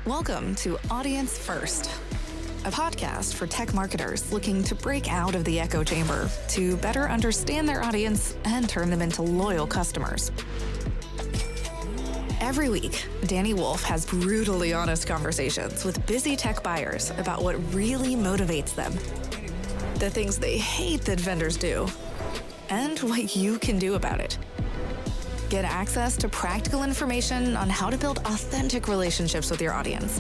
Welcome to Audience First, a podcast for tech marketers looking to break out of the echo chamber to better understand their audience and turn them into loyal customers. Every week, Dani Woolf has brutally honest conversations with busy tech buyers about what really motivates them, the things they hate that vendors do, and what you can do about it. Get access to practical information on how to build authentic relationships with your audience.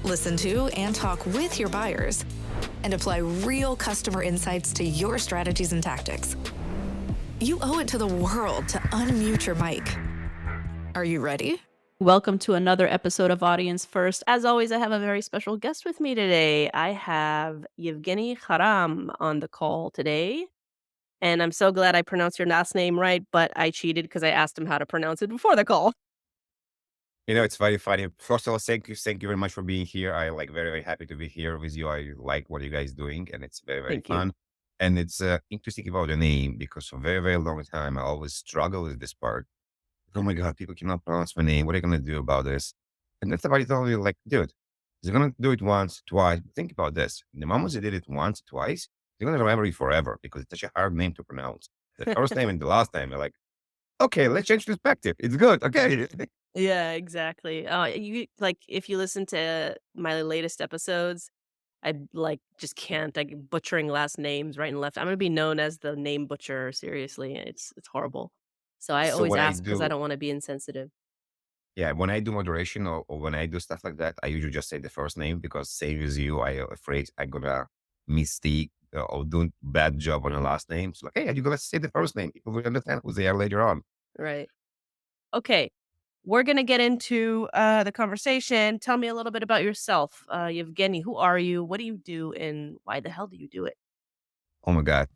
Listen to and talk with your buyers, and apply real customer insights to your strategies and tactics. You owe it to the world to unmute your mic. Are you ready? Welcome to another episode of Audience First. As always, I have a very special guest with me today. I have Evgeniy on the call today. And I'm so glad I pronounced your last name right, but I cheated because I asked him how to pronounce it before the call. It's very funny. First of all, thank you very much for being here. I very, very happy to be here with you. I like what you guys doing, and it's very, very Thank you. fun. And it's interesting about the name because for a very, very long time I always struggle with this part. Oh my God, people cannot pronounce my name. What are you gonna do about this? And then somebody told me, like, dude, they're gonna do it once, twice. Think about this. The moment they did it once, twice, they're gonna remember it forever because it's such a hard name to pronounce. The first name and the last name, they're like, okay, let's change perspective. It's good. Okay. Yeah, exactly. If you listen to my latest episodes, I just can't. Butchering last names right and left. I'm gonna be known as the name butcher. Seriously, it's horrible. So I So always when I ask because I do don't want to be insensitive. Yeah, when I do moderation or when I do stuff like that, I usually just say the first name because same as you, I afraid I'm gonna mistake or do bad job on the last name. So like, hey, you gotta say the first name. People will understand who they are later on. Right. Okay. We're gonna get into the conversation. Tell me a little bit about yourself, Evgeny. Who are you? What do you do? And why the hell do you do it? Oh my God.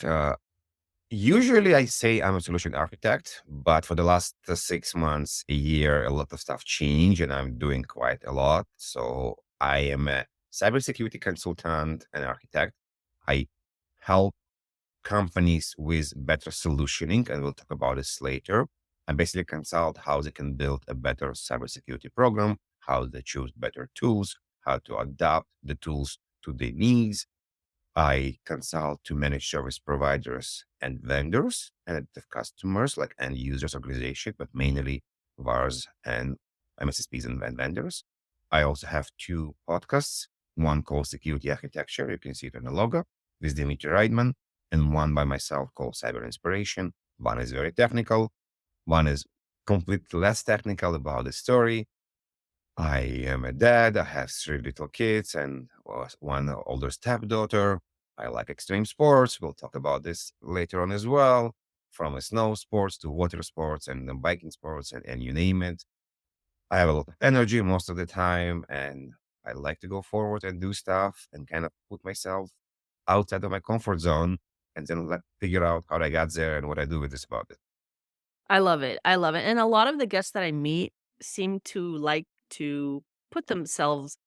Usually I say I'm a solution architect, but for the last 6 months, a year, a lot of stuff changed and I'm doing quite a lot. So I am a cybersecurity consultant and architect. I help companies with better solutioning, and we'll talk about this later. I basically consult how they can build a better cybersecurity program, how they choose better tools, how to adapt the tools to their needs. I consult to manage service providers and vendors and the customers like end users organization, but mainly VARs and MSSPs and vendors. I also have two podcasts, one called Security Architecture. You can see it on the logo with Dimitri Reitman, and one by myself called Cyber Inspiration. One is very technical. One is completely less technical about the story. I am a dad. I have three little kids and one older stepdaughter. I like extreme sports. We'll talk about this later on as well, from snow sports to water sports and then biking sports and you name it. I have a lot of energy most of the time and I like to go forward and do stuff and kind of put myself outside of my comfort zone and then figure out how I got there and what I do with this about it. I love it. I love it. And a lot of the guests that I meet seem to like to put themselves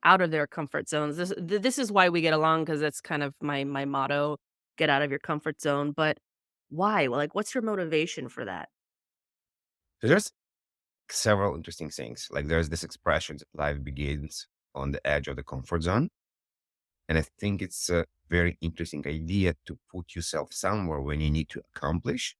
out of their comfort zones. This is why we get along because that's kind of my motto: get out of your comfort zone. But why? Like, what's your motivation for that? So there's several interesting things. Like there's this expression that life begins on the edge of the comfort zone. And I think it's a very interesting idea to put yourself somewhere when you need to accomplish.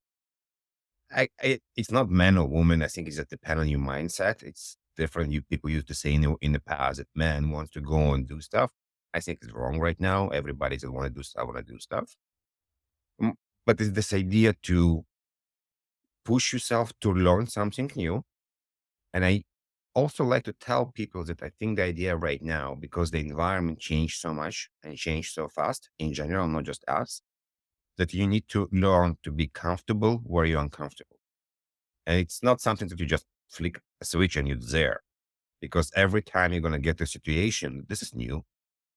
It's not man or woman. I think it's just depend on your mindset. It's different. You people used to say in the past that man wants to go and do stuff. I think it's wrong right now. Everybody just want to do stuff, want to do stuff. Mm, But it's this idea to push yourself to learn something new. And I also like to tell people that I think the idea right now, because the environment changed so much and changed so fast in general, not just us, that you need to learn to be comfortable where you're uncomfortable. And it's not something that you just flick a switch and you're there. Because every time you're going to get to a situation, this is new.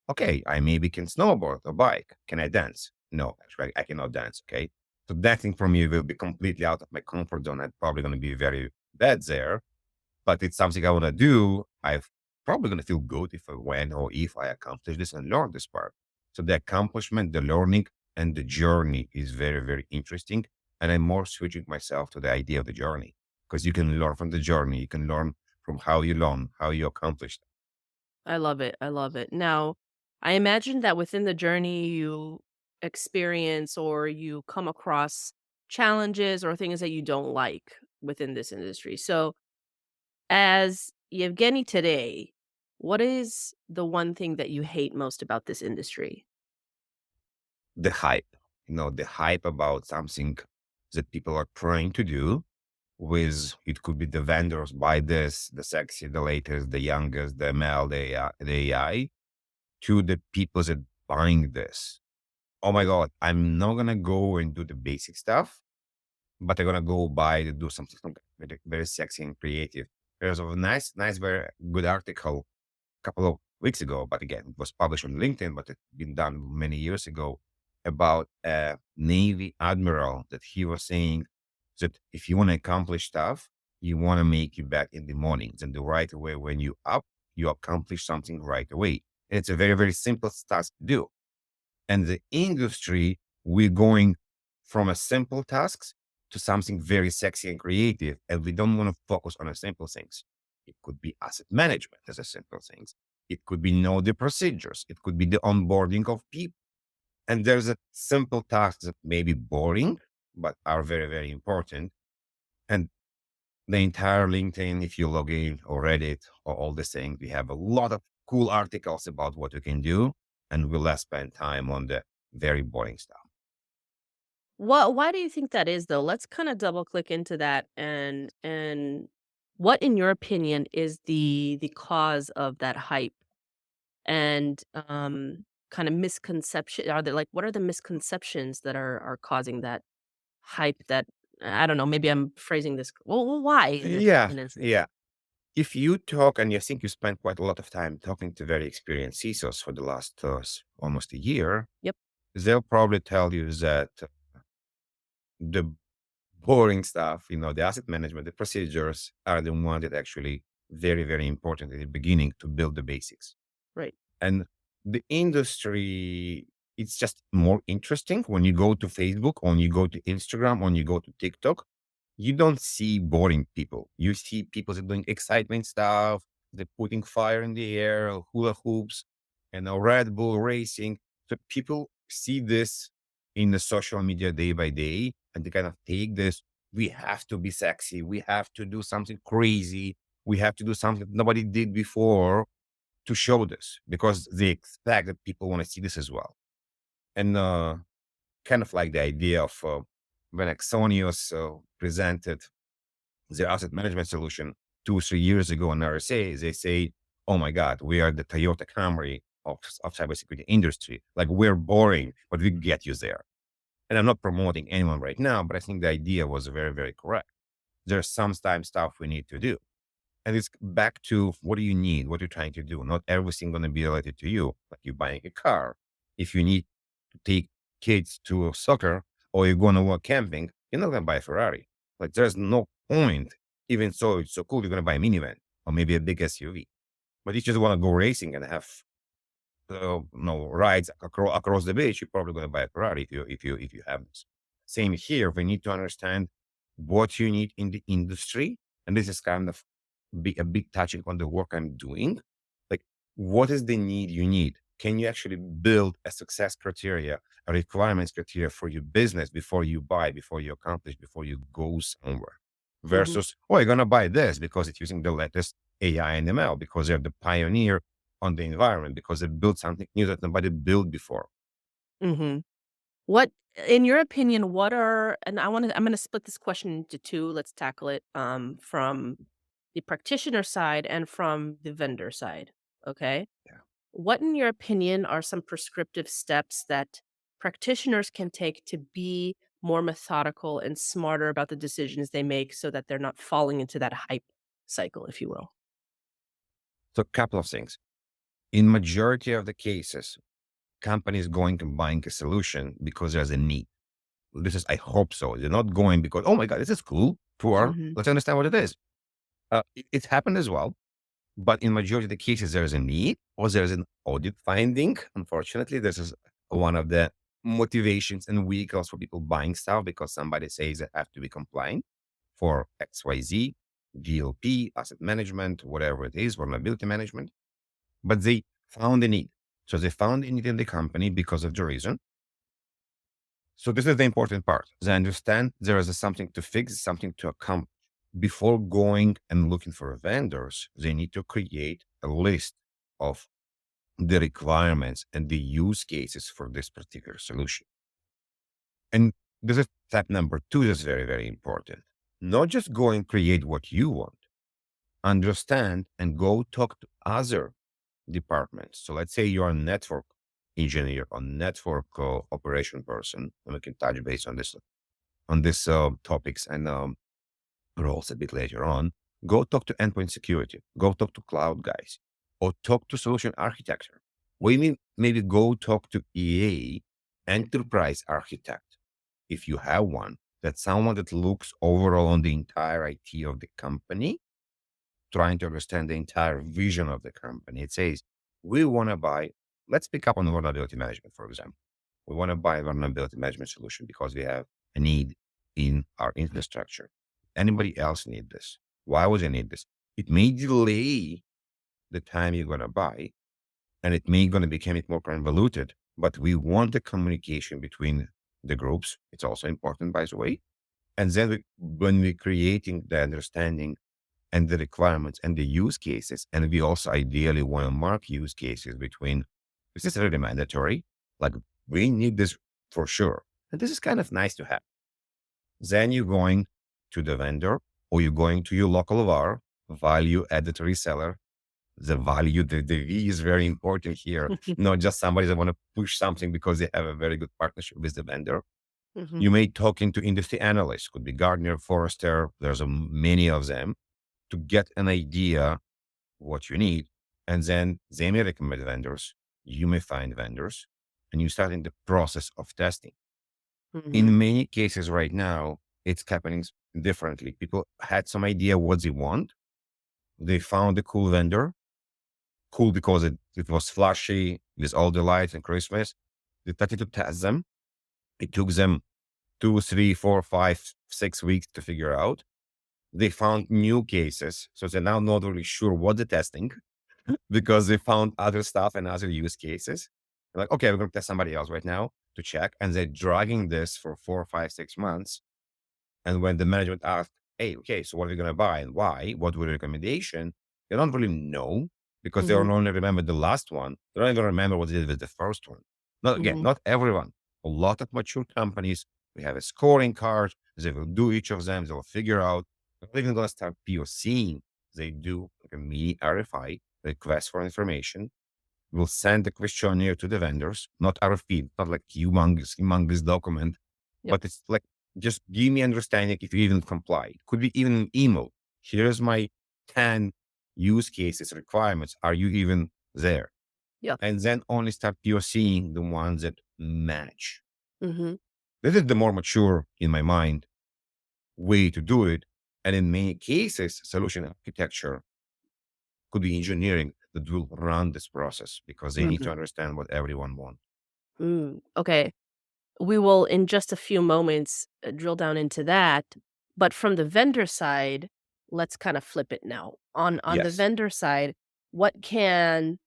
Okay, I maybe can snowboard or bike. Can I dance? No, actually, I cannot dance. Okay. So dancing for me will be completely out of my comfort zone. I'm probably going to be very bad there, but it's something I want to do. I'm probably going to feel good if I accomplish this and learn this part. So the accomplishment, the learning, and the journey is very, very interesting. And I'm more switching myself to the idea of the journey because you can learn from the journey. You can learn from how you learn, how you accomplish. I love it. I love it. Now, I imagine that within the journey you experience or you come across challenges or things that you don't like within this industry. So, as Yevgeny today, what is the one thing that you hate most about this industry? The hype, the hype about something that people are trying to do with, it could be the vendors buy this, the sexy, the latest, the youngest, the ML, the AI, to the people that buying this. Oh my God, I'm not gonna go and do the basic stuff, but I'm gonna go buy to do something very, very sexy and creative. There's a nice, very good article a couple of weeks ago, but again, it was published on LinkedIn, but it's been done many years ago, about a Navy admiral that he was saying that if you want to accomplish stuff, you want to make your bed in the mornings, and the right away when you up, you accomplish something right away. And it's a very, very simple task to do. And the industry, we're going from a simple tasks to something very sexy and creative. And we don't want to focus on the simple things. It could be asset management as a simple things. It could be know the procedures. It could be the onboarding of people. And there's a simple tasks that may be boring, but are very, very important. And the entire LinkedIn, if you log in or Reddit or all the things, we have a lot of cool articles about what you can do. And we'll less spend time on the very boring stuff. Why do you think that is though? Let's kind of double click into that and what in your opinion is the cause of that hype and kind of misconception are there like what are the misconceptions that are causing that hype that I don't know, maybe I'm phrasing this well why Yeah, in instance? yeah. If you talk, and I think you spent quite a lot of time talking to very experienced CISOs for the last almost a year, Yep. they'll probably tell you that the boring stuff, the asset management, the procedures are the one that actually very, very important at the beginning to build the basics. Right. And the industry, it's just more interesting when you go to Facebook, when you go to Instagram, when you go to TikTok. You don't see boring people. You see people that are doing excitement stuff. They're putting fire in the air, hula hoops, and a Red Bull racing. So people see this in the social media day by day, and they kind of take this. We have to be sexy. We have to do something crazy. We have to do something that nobody did before to show this because they expect that people want to see this as well. And kind of like the idea of when Exonius presented their asset management solution 2 or 3 years ago on RSA, they say, "Oh my God, we are the Toyota Camry of cybersecurity industry. Like we're boring, but we get you there." And I'm not promoting anyone right now, but I think the idea was very, very correct. There's sometimes stuff we need to do. And it's back to what do you need? What you're trying to do? Not everything going to be related to you. Like you buying a car. If you need to take kids to soccer or you're going to work camping, you're not going to buy a Ferrari. Like there's no point. Even so, it's so cool. You're going to buy a minivan or maybe a big SUV. But if you just want to go racing and have rides across the beach, you're probably going to buy a Ferrari if you have this. Same here. We need to understand what you need in the industry, and this is kind of a big touching on the work I'm doing. Like, what is the need you need? Can you actually build a success criteria, a requirements criteria for your business before you buy, before you accomplish, before you go somewhere? Hmm. Versus, oh, you're gonna buy this because it's using the latest AI and ML because they're the pioneer on the environment because they built something new that nobody built before. Hmm. What, in your opinion, what are, and I'm going to split this question into two. Let's tackle it from the practitioner side and from the vendor side. Okay. Yeah. What, in your opinion, are some prescriptive steps that practitioners can take to be more methodical and smarter about the decisions they make so that they're not falling into that hype cycle, if you will? So a couple of things. In majority of the cases, companies going to buying a solution because there's a need. This is, I hope so. They're not going because, oh my God, this is cool. Poor. Hmm. Let's understand what it is. It's happened as well. But in majority of the cases, there's a need or there's an audit finding. Unfortunately, this is one of the motivations and vehicles for people buying stuff because somebody says they have to be compliant for XYZ, DLP, asset management, whatever it is, vulnerability management. but they found a need. So they found a need in the company because of the reason. So this is the important part. They understand there is something to fix, something to accomplish. Before going and looking for vendors, they need to create a list of the requirements and the use cases for this particular solution. And this is step number 2 that's very, very important. Not just go and create what you want, understand and go talk to other departments. So let's say you're a network engineer or network operation person, and we can touch base on this topics and roles a bit later on. Go talk to endpoint security, go talk to cloud guys, or talk to solution architecture. Maybe go talk to EA, enterprise architect, if you have one. That's someone that looks overall on the entire IT of the company, trying to understand the entire vision of the company. It says, we want to buy, let's pick up on vulnerability management, for example. We want to buy a vulnerability management solution because we have a need in our infrastructure. Anybody else need this? Why would they need this? It may delay the time you're going to buy, and it may going to become it more convoluted, but we want the communication between the groups. It's also important, by the way. And then when we're creating the understanding and the requirements and the use cases, and we also ideally want to mark use cases between, this is really mandatory, like we need this for sure. And this is kind of nice to have. Then you're going to the vendor, or you're going to your local VAR, value added reseller. The value, the V is very important here. Not just somebody that want to push something because they have a very good partnership with the vendor. Mhm. You may talk into industry analysts, could be Gartner, Forrester. There's many of them, to get an idea what you need. And then they may recommend vendors. You may find vendors, and you start in the process of testing. Mhm. In many cases right now, it's happening differently. People had some idea what they want. They found a cool vendor, cool because it was flashy with all the lights and Christmas. They started to test them. It took them 2, 3, 4, 5, 6 weeks to figure out. They found new cases. So they're now not really sure what they're testing because they found other stuff and other use cases. They're like, okay, we're going to test somebody else right now to check. And they're dragging this for 4, 5, 6 months. And when the management asked, hey, okay, so what are we going to buy and why? What were the recommendation? They don't really know because they Mhm. don't only remember the last one. They don't even remember what they did with the first one. Mhm. Not everyone. A lot of mature companies, we have a scoring card. They will do each of them. They'll figure out. They're not even going to start POCing. They do like a mini RFI, request for information. We'll send the questionnaire to the vendors, not RFP, not like humongous document, Yep. but it's like, just give me understanding if you even comply. It could be even an email. Here's my 10 use cases requirements. Are you even there? Yeah. And then only start POCing the ones that match. Mhm. This is the more mature, in my mind, way to do it. And in many cases, solution architecture could be engineering that will run this process because they need Mhm. to understand what everyone wants. Okay. We will, in just a few moments, drill down into that. But from the vendor side, let's kind of flip it now. On the Yes. vendor side, what can,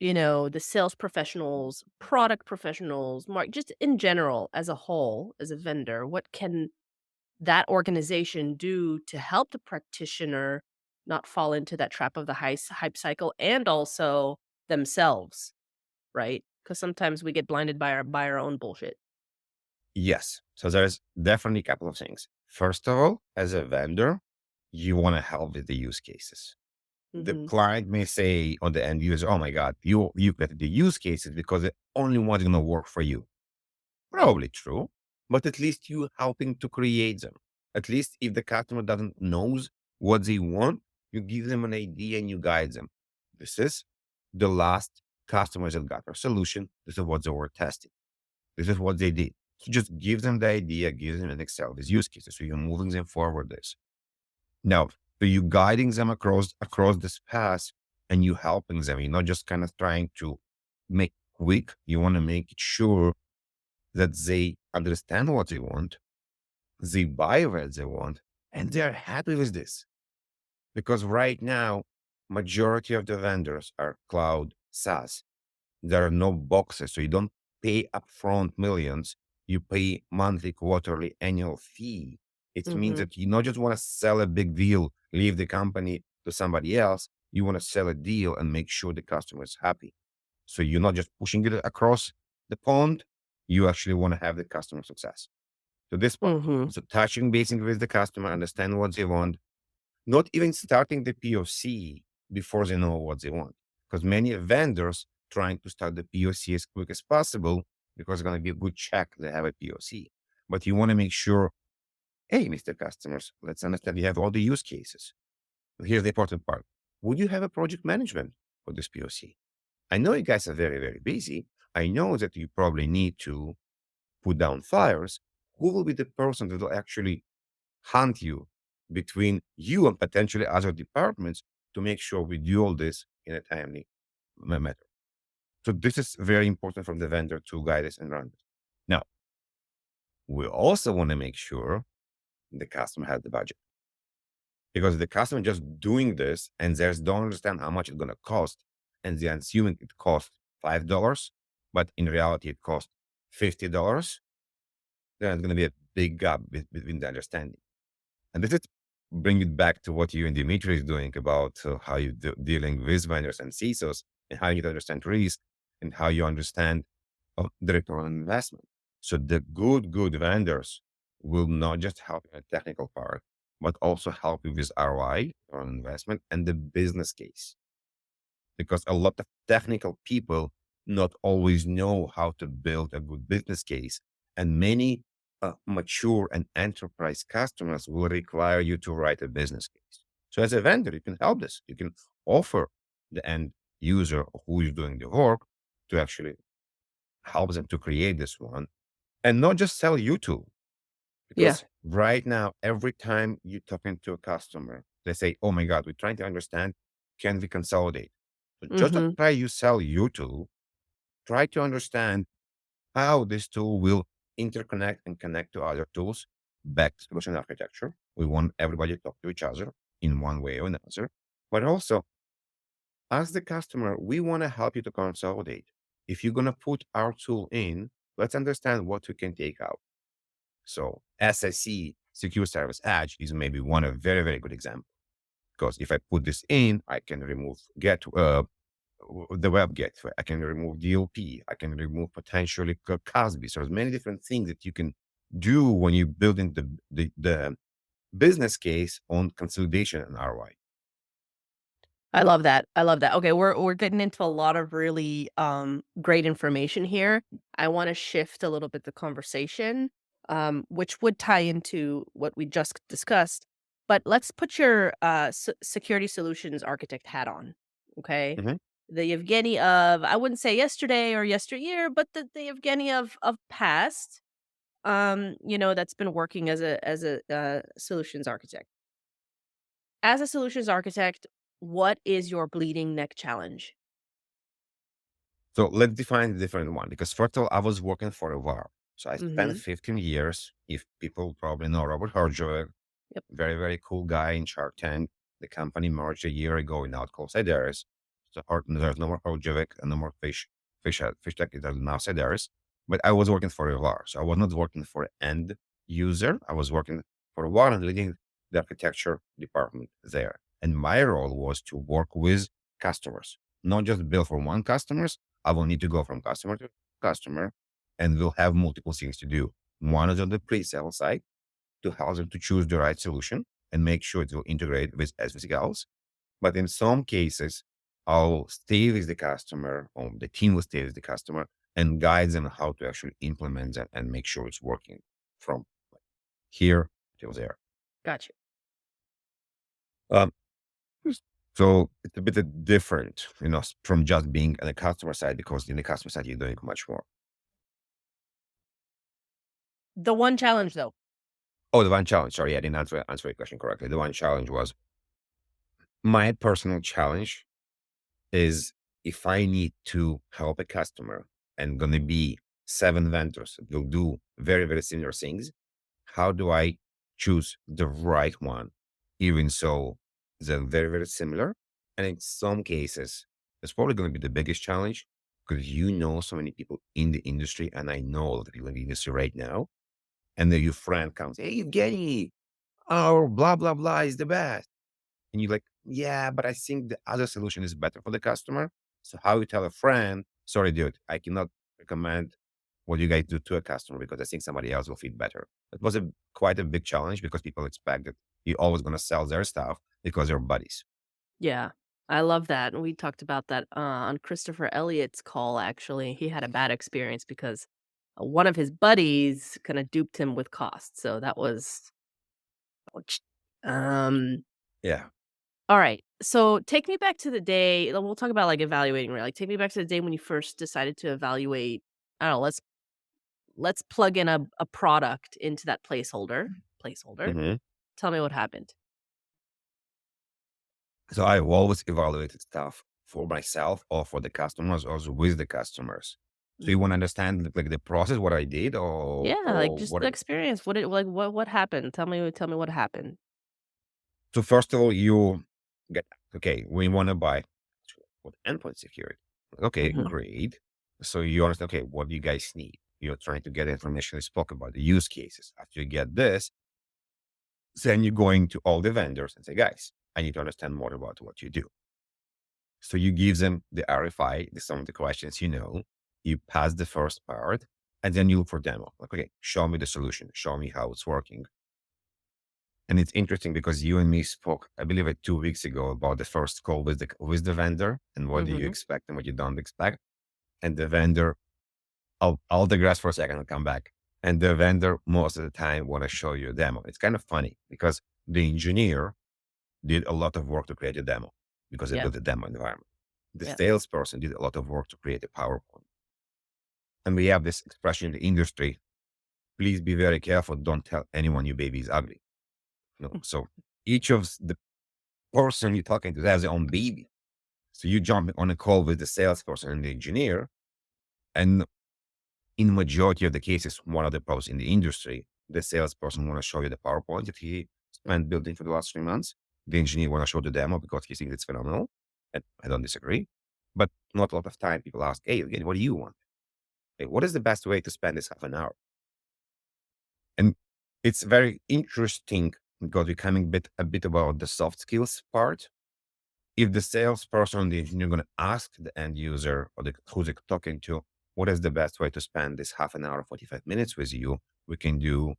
the sales professionals, product professionals, just in general, as a whole, as a vendor, what can that organization do to help the practitioner not fall into that trap of the hype cycle and also themselves, right? Because sometimes we get blinded by our own bullshit. Yes. So there's definitely a couple of things. First of all, as a vendor, you want to help with the use cases. The Mhm. client may say on the end user, oh my God, you get the use cases because the only one's going to work for you. Probably true, but at least you helping to create them. At least if the customer doesn't knows what they want, you give them an idea and you guide them. This is the last customers that got our solution. This is what they were testing. This is what they did. So just give them the idea, give them an Excel, these use cases. So you're moving them forward this. Now, so you guiding them across this path and you helping them. You're not just kind of trying to make quick. You want to make it sure that they understand what they want, they buy what they want, and they're happy with this. Because right now, majority of the vendors are cloud SaaS. There are no boxes, so you don't pay upfront millions. You pay monthly, quarterly, annual fee. It means Mm-hmm. that you not just want to sell a big deal, leave the company to somebody else. You want to sell a deal and make sure the customer is happy. So you're not just pushing it across the pond. You actually want to have the customer success. So this part. Mm-hmm. So touching basing with the customer, understand what they want, not even starting the POC before they know what they want. Because many vendors trying to start the POC as quick as possible because it's going to be a good check they have a POC. But you want to make sure, hey, Mr. Customers, let's understand you have all the use cases. Here's the important part. Would you have a project management for this POC? I know you guys are very, very busy. I know that you probably need to put down fires. Who will be the person that will actually hunt you between you and potentially other departments to make sure we do all this in a timely manner? So this is very important from the vendor to guide us and run this. Now, we also want to make sure the customer has the budget, because the customer just doing this and they don't understand how much it's going to cost, and they're assuming it costs $5, but in reality it costs $50. There's going to be a big gap between the understanding. And this is bring it back to what you and Dimitri is doing about how you dealing with vendors and CISOs, and how you understand risk and how you understand the return on investment. So the good vendors will not just help in the technical part, but also help you with ROI on investment and the business case. Because a lot of technical people not always know how to build a good business case. And many mature and enterprise customers will require you to write a business case. So as a vendor, you can help this. You can offer the end user who is doing the work to actually help them to create this one, and not just sell you to. Yeah. Because right now, every time you're talking to a customer, they say, oh my God, we're trying to understand, can we consolidate? So just not Mm-hmm. try you sell you tool, try to understand how this tool will interconnect and connect to other tools back to solution architecture. We want everybody to talk to each other in one way or another. But also, as the customer, we want to help you to consolidate. If you're going to put our tool in, let's understand what we can take out. So SSE, Secure Service Edge, is maybe one a very, very good example. Because if I put this in, I can remove the web gateway. I can remove DLP. I can remove potentially CASB. So there's many different things that you can do when you're building the business case on consolidation and ROI. I love that. I love that. Okay, we're getting into a lot of really great information here. I want to shift a little bit the conversation, which would tie into what we just discussed. But let's put your security solutions architect hat on. Okay, Mhm. the Evgeny of, I wouldn't say yesterday or yesteryear, but the Evgeny of past. That's been working as a solutions architect. As a solutions architect, what is your bleeding neck challenge? So let's define the different one, because first of all, I was working for a while. So I spent Mhm. 15 years. If people probably know Robert Herjavec, Yep. very, very cool guy in Shark Tank. The company merged a year ago, now it's called Sideris. So there's no more Herjavec and no more fish tech. It is now Sideris. But I was working for a while. So I was not working for end user. I was working for a while and leading the architecture department there. And my role was to work with customers, not just build for one customers. I will need to go from customer to customer, and we'll have multiple things to do. One is on the pre-sale side to help them to choose the right solution and make sure it will integrate with everything else. But in some cases, I'll stay with the customer, or the team will stay with the customer and guide them how to actually implement that and make sure it's working from here till there. Gotcha. Um, so it's a bit different, from just being on the customer side, because in the customer side, you're doing much more. The one challenge, though. Oh, the one challenge. Sorry, I didn't answer your question correctly. The one challenge was my personal challenge is, if I need to help a customer and going to be 7 vendors that will do very, very similar things, how do I choose the right one? Even so, they're very, very similar. And in some cases, it's probably going to be the biggest challenge because so many people in the industry, and I know that people in the industry right now, and then your friend comes, "Hey, Evgeniy, oh, blah, blah, blah is the best." And you're like, "Yeah, but I think the other solution is better for the customer." So how you tell a friend, "Sorry, dude, I cannot recommend what you guys do to a customer because I think somebody else will fit better." It was quite a big challenge because people expect that you're always going to sell their stuff because they're buddies. Yeah. I love that, and we talked about that, on Christopher Elliott's call, actually. He had a bad experience because, one of his buddies kinda duped him with costs, so that was ouch. Um, Yeah. alright, so take me back to the day we'll talk about, like, evaluating, right? Like, take me back to the day when you first decided to evaluate I don't know, let's plug in a product into that placeholder. Mhm. Tell me what happened. So I always evaluated stuff for myself or for the customers or with the customers. So you want to Mhm. understand like the process, what I did Yeah, like, or just what? the experience. What happened? Tell me what happened. So first of all, you get, okay, we want to buy what endpoint security. Okay, Mhm, great. So you understand, okay, what do you guys need? You're trying to get information. We spoke about the use cases. After you get this, then you're going to all the vendors and say, guys, I need to understand more about what you do. So you give them the RFI, some of the questions you pass the first part, and then you look for demo. Like, okay, show me the solution, show me how it's working. And it's interesting because you and me spoke, I believe, 2 weeks ago about the first call with the vendor and what do you mhm. expect and what you don't expect. And the vendor, I'll digress for a second and come back. And the vendor most of the time want to show you a demo. It's kind of funny because the engineer did a lot of work to create a demo because they Yeah, built a demo environment. The yeah. salesperson did a lot of work to create a PowerPoint. And we have this expression in the industry, please be very careful. Don't tell anyone your baby is ugly. So each of the person you're talking to has their own baby. So you jump on a call with the salesperson and the engineer. And in majority of the cases, one of the pros in the industry, the salesperson want to show you the PowerPoint that he spent building for the last 3 months. The engineer want to show the demo because he thinks it's phenomenal. And I don't disagree. But not a lot of time people ask, hey, again, what do you want? Hey, what is the best way to spend this half an hour? And it's very interesting because we're coming a bit about the soft skills part. If the salesperson, the engineer, going to ask the end user or who's it talking to, what is the best way to spend this half an hour, 45 minutes with you? We can do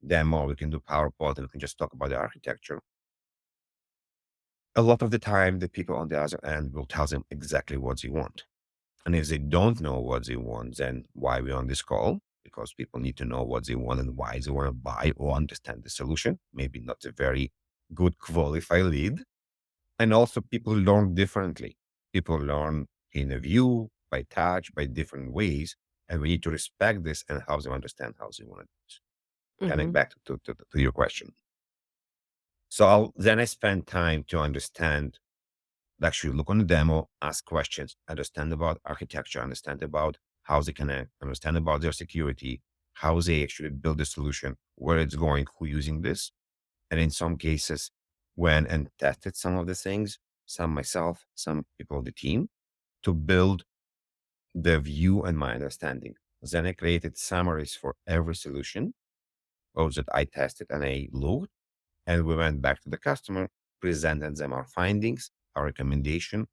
demo, we can do PowerPoint, and we can just talk about the architecture. A lot of the time, the people on the other end will tell them exactly what they want. And if they don't know what they want, then why we on this call? Because people need to know what they want and why they want to buy or understand the solution. Maybe not a very good qualified lead. And also people learn differently. People learn in a view, by touch, by different ways. And we need to respect this and help them understand how they want it. Coming Mhm, back to your question. So then I spend time to understand, actually look on the demo, ask questions, understand about architecture, understand about how they connect, understand about their security, how they actually build the solution, where it's going, who using this. And in some cases, when and tested some of the things, some myself, some people of the team, to build the view and my understanding. Then I created summaries for every solution, those that I tested and I looked, and we went back to the customer, presented them our findings, our recommendation.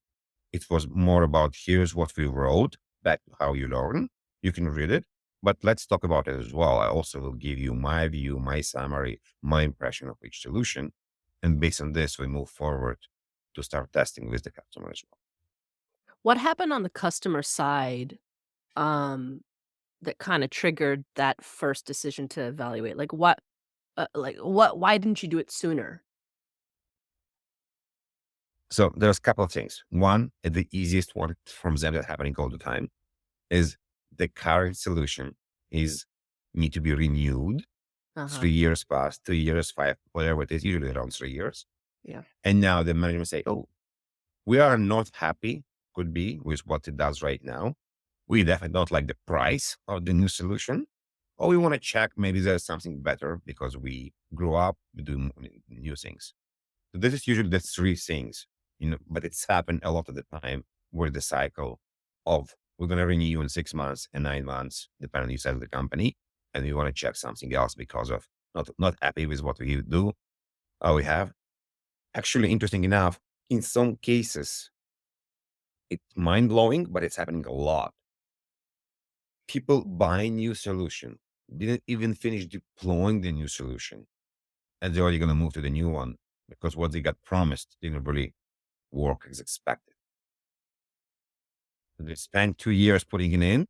It was more about here's what we wrote, back to how you learn. You can read it, but let's talk about it as well. I also will give you my view, my summary, my impression of each solution. And based on this, we move forward to start testing with the customer as well. What happened on the customer side, um, that kinda triggered that first decision to evaluate? What why didn't you do it sooner? So there's a couple of things. One, the easiest one from them that's happening all the time is the current solution is need to be renewed. Uh-huh, 3 years past, 2 years, five, whatever it is, usually around 3 years. yeah. And now the management say, oh, we are not happy, could be, with what it does right now. We definitely don't like the price of the new solution. Or we want to check maybe there's something better because we grew up, we do new things. So this is usually the three things. but it's happened a lot of the time where the cycle of we're going to renew you in 6 months and 9 months, depending on the size of the company, and we want to check something else because of not happy with what we do or we have. Actually, interesting enough, in some cases, it's mind blowing, but it's happening a lot. People buy new solution, didn't even finish deploying the new solution, and they're already going to move to the new one because what they got promised didn't really work as expected. They spent 2 years putting it in,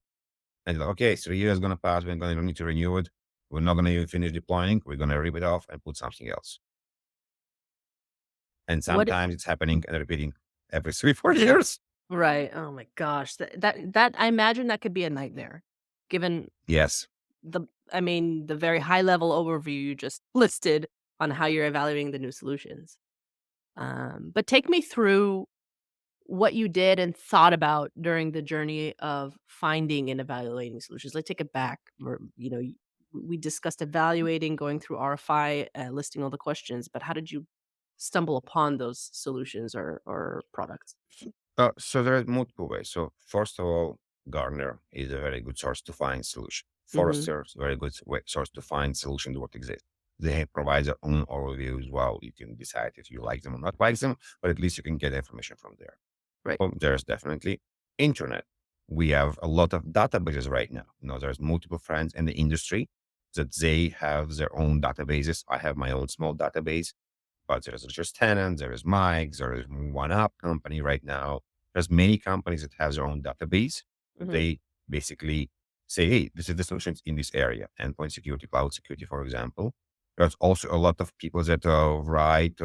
and like, okay, 3 years is going to pass. We're going to need to renew it. We're not going to even finish deploying. We're going to rip it off and put something else. And What sometimes it's happening and repeating every 3-4 years. Right. Oh my gosh. That I imagine that could be a nightmare, given Yes. the very high level overview you just listed on how you're evaluating the new solutions. But take me through what you did and thought about during the journey of finding and evaluating solutions. Let's take it back. We discussed evaluating, going through RFI, listing all the questions, but how did you stumble upon those solutions or products? So there are multiple ways. So first of all, Gartner is a very good source to find solution. Mhm. Forrester is a very good source to find solution to what exists. They provide their own overview as well. You can decide if you like them or not like them, but at least you can get information from there. Right. Well, there's definitely internet. We have a lot of databases right now. There's multiple friends in the industry that they have their own databases. I have my own small database, but there's just Tenant, there is Mike, there is One Up company right now. There's many companies that have their own database. Mhm. They basically say, hey, this is the solutions in this area, endpoint security, cloud security, for example. There's also a lot of people that write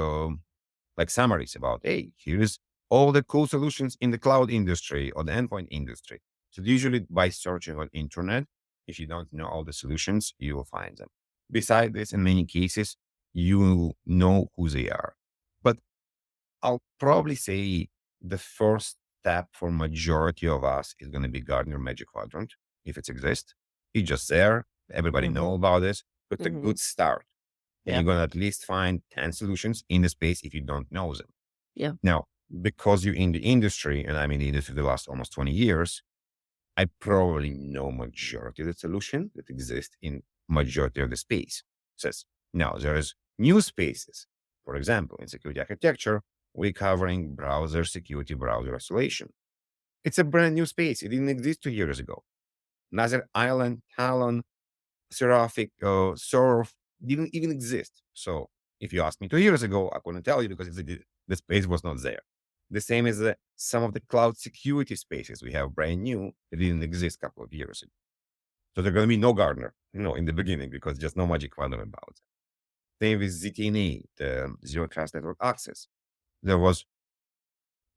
like summaries about, hey, here's all the cool solutions in the cloud industry or the endpoint industry. So usually by searching on internet, if you don't know all the solutions, you will find them. Besides this, in many cases, you know who they are. But I'll probably say the first step for majority of us is going to be Gartner Magic Quadrant, if it exists. It's just there. Everybody Mhm. know about this. It's a Mhm. good start. And Yeah. you're going to at least find 10 solutions in the space if you don't know them. Yeah. Now, because you're in the industry, and I'm in the industry the last almost 20 years, I probably know majority of the solution that exist in majority of the space. Says now there's new spaces. For example, in security architecture, we're covering browser security, browser isolation. It's a brand new space. It didn't exist 2 years ago. Neither Island, Talon, Seraphic, Surf didn't even exist. So if you asked me 2 years ago, I couldn't tell you because the space was not there. The same as some of the cloud security spaces we have brand new that didn't exist a couple of years ago. So there's going to be no Gardener, in the beginning because just no magic quadrant about it. Same with ZTNA, the Zero Trust Network Access. There was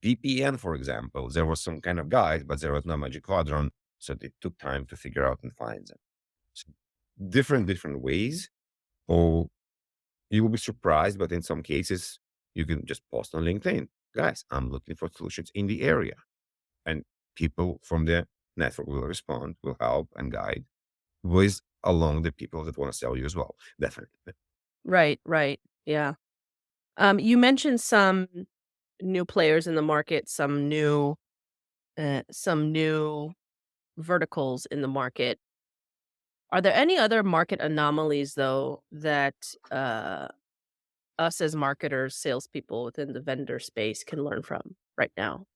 VPN, for example. There was some kind of guide, but there was no magic quadrant. So it took time to figure out and find them. So different ways. Or you will be surprised, but in some cases, you can just post on LinkedIn. Guys, I'm looking for solutions in the area. And people from the network will respond, will help and guide with along the people that want to sell you as well. Definitely. Right, right. Yeah. You mentioned some new players in the market, some new verticals in the market. Are there any other market anomalies though that us as marketers, salespeople within the vendor space can learn from right now?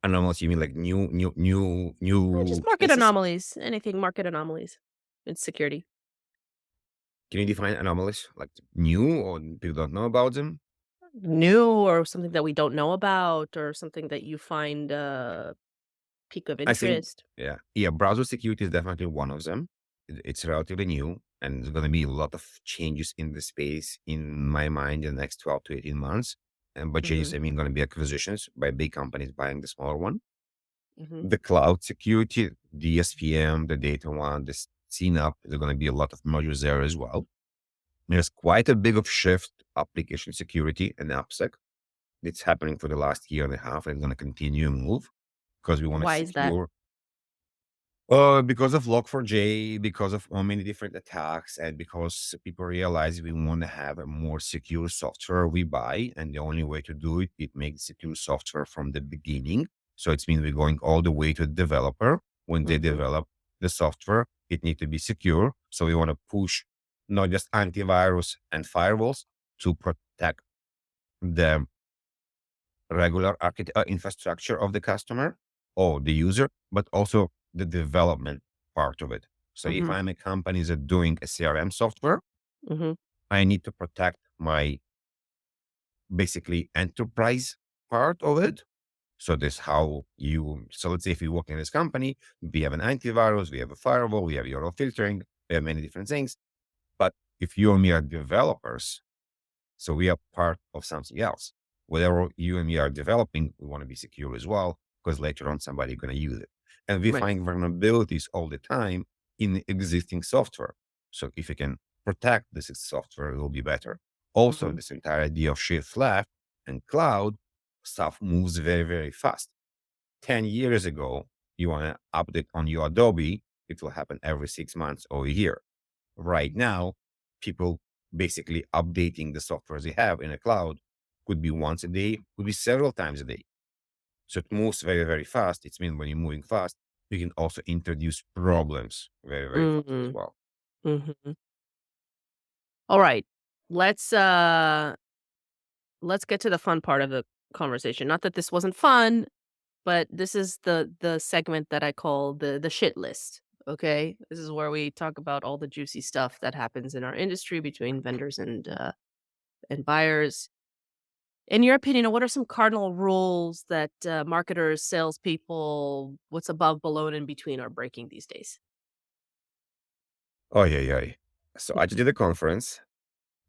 Anomalies, you mean like Just new market spaces? anomalies, anything market anomalies in security. Can you define anomalies? Like new or people don't know about them? New or something that we don't know about or something that you find peak of I think, interest. yeah, browser security is definitely one of them. It's relatively new, and there's going to be a lot of changes in the space in my mind in the next 12 to 18 months. And by changes, Mhm. I mean going to be acquisitions by big companies buying the smaller one. Mhm. The cloud security, the SPM, the data one, the CNAP, there's going to be a lot of mergers there as well. There's quite a big of shift application security and AppSec. It's happening for the last year and a half, and it's going to continue to move because we want to Why is that? secure. Because of Log4j, because of many different attacks, and because people realize we want to have a more secure software we buy, and the only way to do it, it makes secure software from the beginning. So it means we're going all the way to the developer. When they Mhm. develop the software, it needs to be secure. So we want to push not just antivirus and firewalls to protect the regular infrastructure of the customer or the user, but also the development part of it. So if Mhm. I'm a company that doing a CRM software, Mhm. I need to protect my basically enterprise part of it. So this how you, so let's say if you work in this company, we have an antivirus, we have a firewall, we have URL filtering, we have many different things. But if you and me are developers, so we are part of something else. Whatever you and me are developing, we want to be secure as well, because later on somebody's going to use it. And we Right. find vulnerabilities all the time in existing software. So if you can protect this software, it will be better. Also, Mhm. this entire idea of shift left and cloud stuff moves very, very fast. 10 years ago, you want to update on your Adobe, it will happen every 6 months or a year. Right now, people basically updating the software they have in a cloud could be once a day, could be several times a day. So it moves very, very fast. It means when you're moving fast, you can also introduce problems very, very fast as Mhm. well. Mhm. All right. Let's uh let's get to the fun part of the conversation. Not that this wasn't fun, but this is the segment that I call the shit list. Okay? This is where we talk about all the juicy stuff that happens in our industry between vendors and buyers. In your opinion, what are some cardinal rules that marketers, salespeople, what's above, below, and in between are breaking these days? Oh, yeah, yeah. So I just did a conference,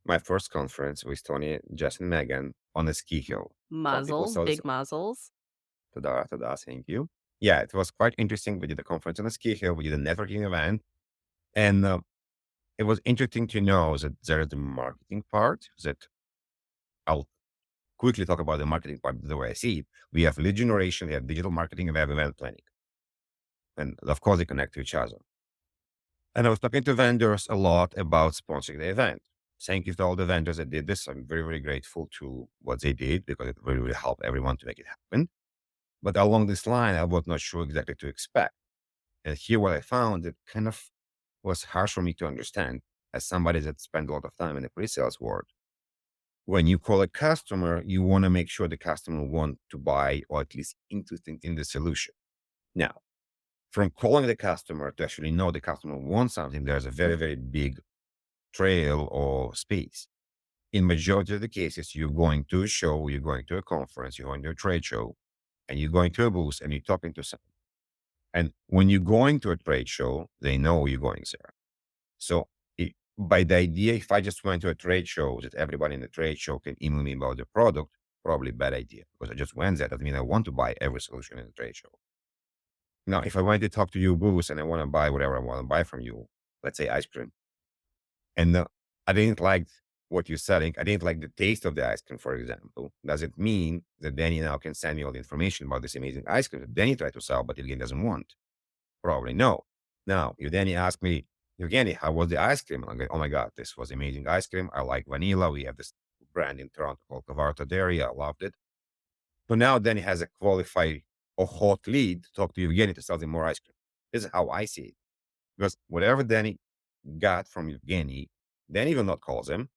my first conference with Tony, Jess, and Megan on a ski hill. Some people Mazel, saw this. big mazzles. Tada, tada, thank you. Yeah, it was quite interesting. We did a conference on a ski hill. We did a networking event. And it was interesting to know that there is the marketing part that I'll quickly talk about the marketing part the way I see it. We have lead generation, we have digital marketing, and we have event planning. And of course, they connect to each other. And I was talking to vendors a lot about sponsoring the event. Thank you to all the vendors that did this. I'm very, very grateful to what they did because it really, really helped everyone to make it happen. But along this line, I was not sure exactly to expect. And here, what I found, it kind of was hard for me to understand as somebody that spent a lot of time in the pre-sales world. When you call a customer, you want to make sure the customer want to buy or at least interested in the solution. Now, from calling the customer to actually know the customer wants something, there's a very, very big trail or space. In majority of the cases, you're going to a show, you're going to a conference, you're going to a trade show, and you're going to a booth and you're talking to someone. And when you're going to a trade show, they know you're going there. So by the idea, if I just went to a trade show that everybody in the trade show can email me about the product, probably a bad idea because I just went there. Doesn't mean I want to buy every solution in the trade show. Now, if I want to talk to you, booth, and I want to buy whatever I want to buy from you, let's say ice cream, and I didn't like what you're selling, I didn't like the taste of the ice cream, for example, does it mean that Danny now can send me all the information about this amazing ice cream that Danny tried to sell, but again doesn't want? Probably no. Now, if Danny asked me, Evgeny, how was the ice cream? I'm like, oh my God, this was amazing ice cream. I like vanilla. We have this brand in Toronto called Kavarta Dairy. I loved it. So now Danny has a qualified or hot lead to talk to Evgeny to sell him more ice cream. This is how I see it. Because whatever Danny got from Evgeny, Danny will not call him.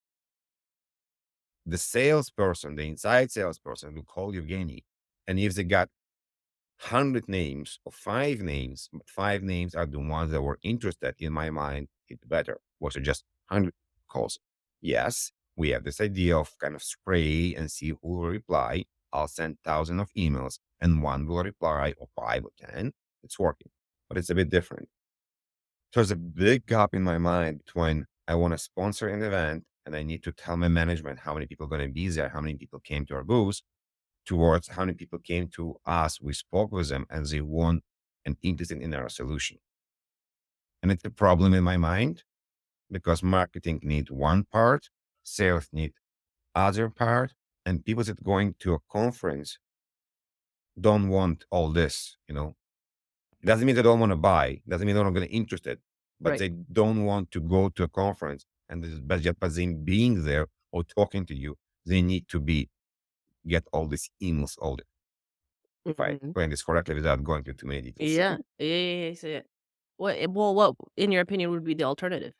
The salesperson, the inside salesperson will call Evgeny. And if they got 100 names or 5 names, but 5 names are the ones that were interested in my mind, it's better. Was it just 100 calls? Yes, we have this idea of kind of spray and see who will reply. I'll send thousands of emails and one will reply or 5 or 10. It's working, but it's a bit different. So there's a big gap in my mind between I want to sponsor an event and I need to tell my management how many people are going to be there, how many people came to our booth, towards how many people came to us. We spoke with them and they want and interested in our solution. And it's a problem in my mind because marketing need one part, sales need other part, and people that going to a conference don't want all this, It doesn't mean they don't want to buy. Doesn't mean they're not going to interested, but Right. they don't want to go to a conference. And just by them being there or talking to you, they need to get all these emails, all the, if I Mhm. explain this correctly without going into too many details. Yeah. Yeah, yeah, yeah, yeah. What, in your opinion, would be the alternative?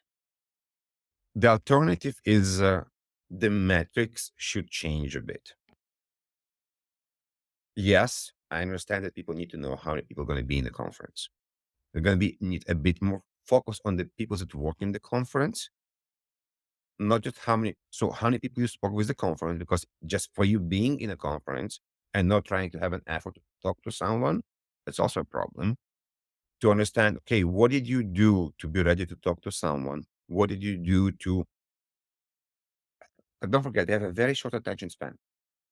The alternative is the metrics should change a bit. Yes, I understand that people need to know how many people are going to be in the conference. They're going to need a bit more focus on the people that work in the conference, not just how many people you spoke with the conference, because just for you being in a conference and not trying to have an effort to talk to someone, that's also a problem. To understand, okay, what did you do to be ready to talk to someone? What did you do to, don't forget, they have a very short attention span.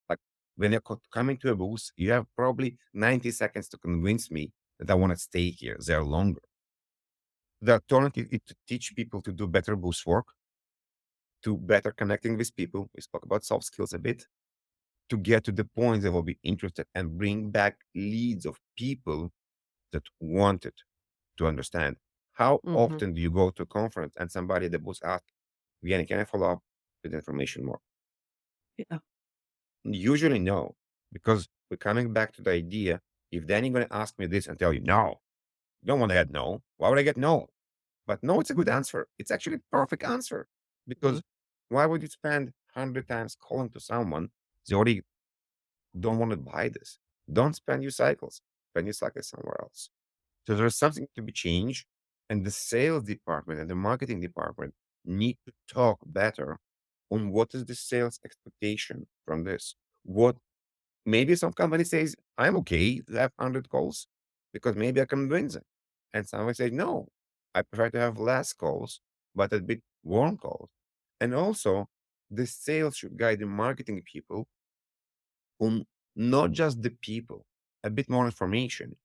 Like when you're coming to a booth, you have probably 90 seconds to convince me that I want to stay here. They're longer. The alternative is to teach people to do better booth work, to better connecting with people. We spoke about soft skills a bit, to get to the point they will be interested and bring back leads of people that wanted to understand. How Mhm. often do you go to a conference and somebody at the booth asks, Evgeniy, can I follow up with information more? Yeah. Usually no, because we're coming back to the idea, if Danny going to ask me this and tell you no, you don't want to get no. Why would I get no? But no, it's a good answer. It's actually a perfect answer Mhm. because why would you spend 100 times calling to someone? They already don't want to buy this. Don't spend your cycles. Spend your cycles somewhere else. So there's something to be changed. And the sales department and the marketing department need to talk better on what is the sales expectation from this. What maybe some company says, I'm okay to have 100 calls because maybe I can win them. And someone says, no, I prefer to have less calls, but a bit warm calls. And also, the sales should guide the marketing people on not just the people, a bit more information.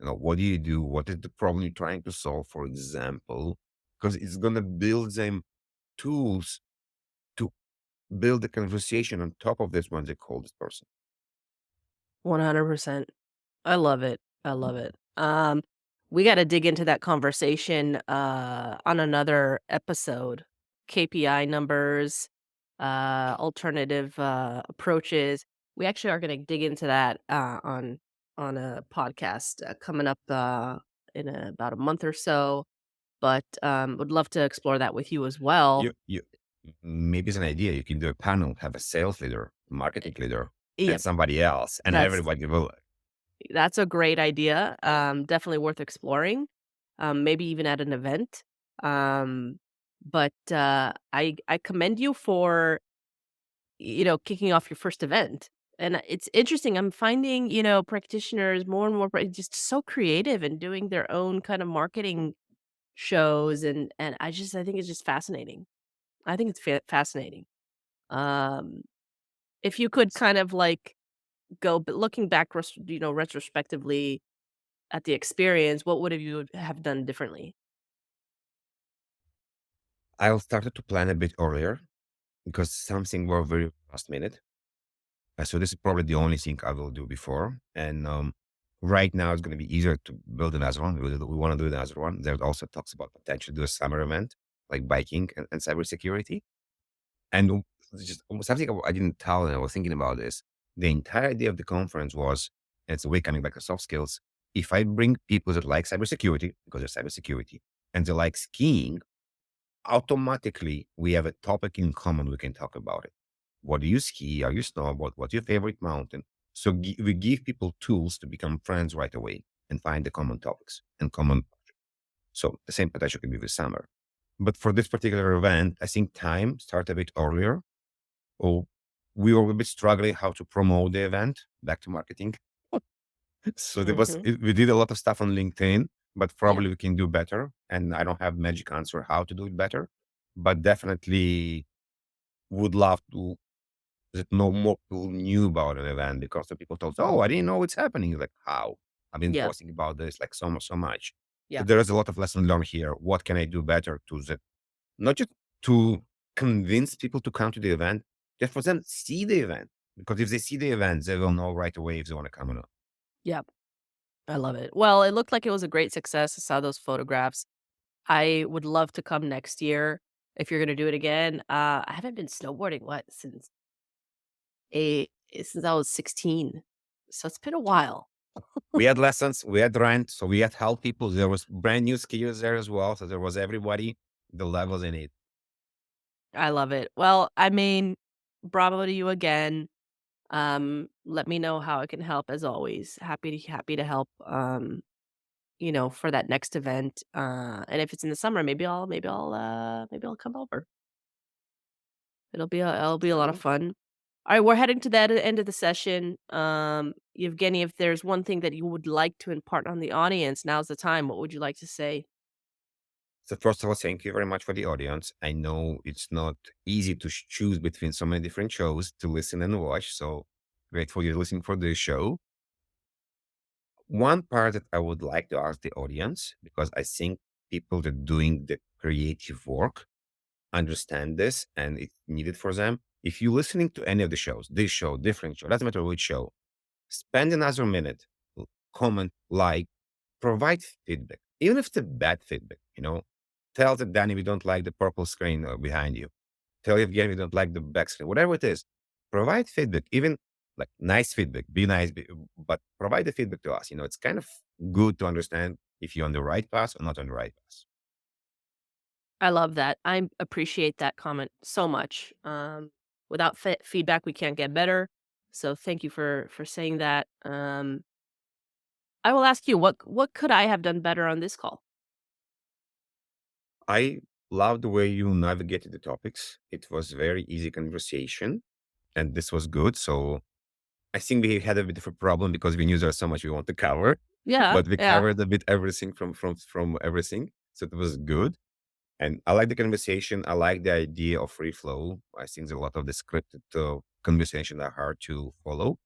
What do you do? What is the problem you're trying to solve, for example? Because it's going to build them tools to build the conversation on top of this when they call this person. 100%. I love it. I love it. We gotta dig into that conversation, on another episode. KPI numbers, alternative, approaches. We actually are gonna dig into that, on a podcast, coming up, in about a month or so, but, would love to explore that with you as well. You maybe it's an idea. You can do a panel, have a sales leader, marketing leader, and Yep, somebody else, and that's everybody will. That's a great idea, definitely worth exploring, maybe even at an event, but, I commend you for, kicking off your first event, and it's interesting, I'm finding, practitioners more and more just so creative and doing their own kind of marketing shows, and I think it's just fascinating. I think it's fascinating. Um, if you could kind of, like, go but looking back retrospectively at the experience, what would you have done differently? I'll start to plan a bit earlier because something were very last minute. So this is probably the only thing I will do before. And right now it's going to be easier to build another one. We want to do another one. There also talks about potentially do a summer event like biking and cybersecurity. And just something I didn't tell, and I was thinking about this. The entire idea of the conference was, and it's a way coming back to soft skills. If I bring people that like cybersecurity, because of cybersecurity, and they like skiing, automatically we have a topic in common. We can talk about it. What do you ski? Are you snowboard? What's your favorite mountain? So we give people tools to become friends right away and find the common topics and common. So the same potential can be with summer. But for this particular event, I think time start a bit earlier. Or we were a bit struggling how to promote the event. Back to marketing. So Mhm. we did a lot of stuff on LinkedIn, but Yeah. probably we can do better. And I don't have magic answer how to do it better, but definitely would love to that no more people knew about an event because the people told, oh, I didn't know it's happening. Like how? I've been Yeah. posting about this like so much. So Yeah. there is a lot of lesson learned here. What can I do better to that? Not just to convince people to come to the event, just for them see the event. Because if they see the event, they will know right away if they want to come or not. Yeah. I love it. Well, it looked like it was a great success. I saw those photographs. I would love to come next year if you're gonna do it again. I haven't been snowboarding, since I was 16, so it's been a while. We had lessons, we had rent, so we had help people. There was brand new skiers there as well. So there was everybody, the levels in it. I love it. Well, I mean, bravo to you again. Let me know how I can help as always. Happy to help, for that next event. And if it's in the summer, maybe I'll come over. It'll be a lot of fun. All right, we're heading to that end of the session. Evgeny, if there's one thing that you would like to impart on the audience, now's the time. What would you like to say? So first of all, thank you very much for the audience. I know it's not easy to choose between so many different shows to listen and watch. So grateful you're listening for this show. One part that I would like to ask the audience, because I think people that are doing the creative work understand this and it's needed for them. If you're listening to any of the shows, this show, different show, doesn't matter which show, spend another minute, comment, like, provide feedback, even if it's a bad feedback, tell that Danny, we don't like the purple screen behind you. Tell Evgeny, we don't like the back screen, whatever it is, provide feedback, even like nice feedback, be nice, but provide the feedback to us. It's kind of good to understand if you're on the right path or not on the right path. I love that. I appreciate that comment so much. Without feedback, we can't get better. So thank you for saying that. I will ask you, what could I have done better on this call? I love the way you navigated the topics. It was very easy conversation, and this was good. So I think we had a bit of a problem because we knew there's so much we want to cover, Yeah, but we yeah. covered a bit everything from everything. So it was good. And I like the conversation. I like the idea of free flow. I think a lot of the scripted conversation are hard to follow.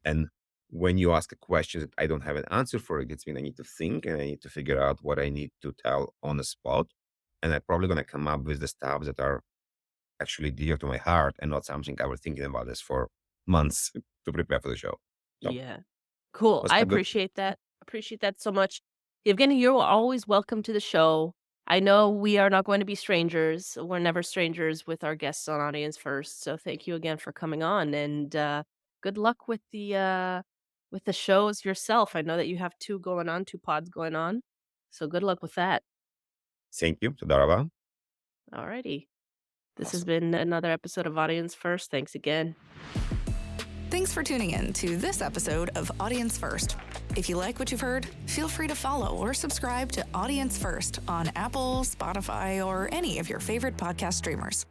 And when you ask a question that I don't have an answer for it, it's mean I need to think and I need to figure out what I need to tell on the spot. And I'm probably going to come up with the stuff that are actually dear to my heart and not something I was thinking about this for months to prepare for the show. So Yeah. Cool. was I quite good. appreciate that. Appreciate that so much. Evgeny, you're always welcome to the show. I know we are not going to be strangers. We're never strangers with our guests on Audience First. So thank you again for coming on, and good luck with the shows yourself. I know that you have two pods going on. So good luck with that. Thank you. Toda raba. Alrighty. This has Awesome. been another episode of Audience First. Thanks again. Thanks for tuning in to this episode of Audience First. If you like what you've heard, feel free to follow or subscribe to Audience First on Apple, Spotify, or any of your favorite podcast streamers.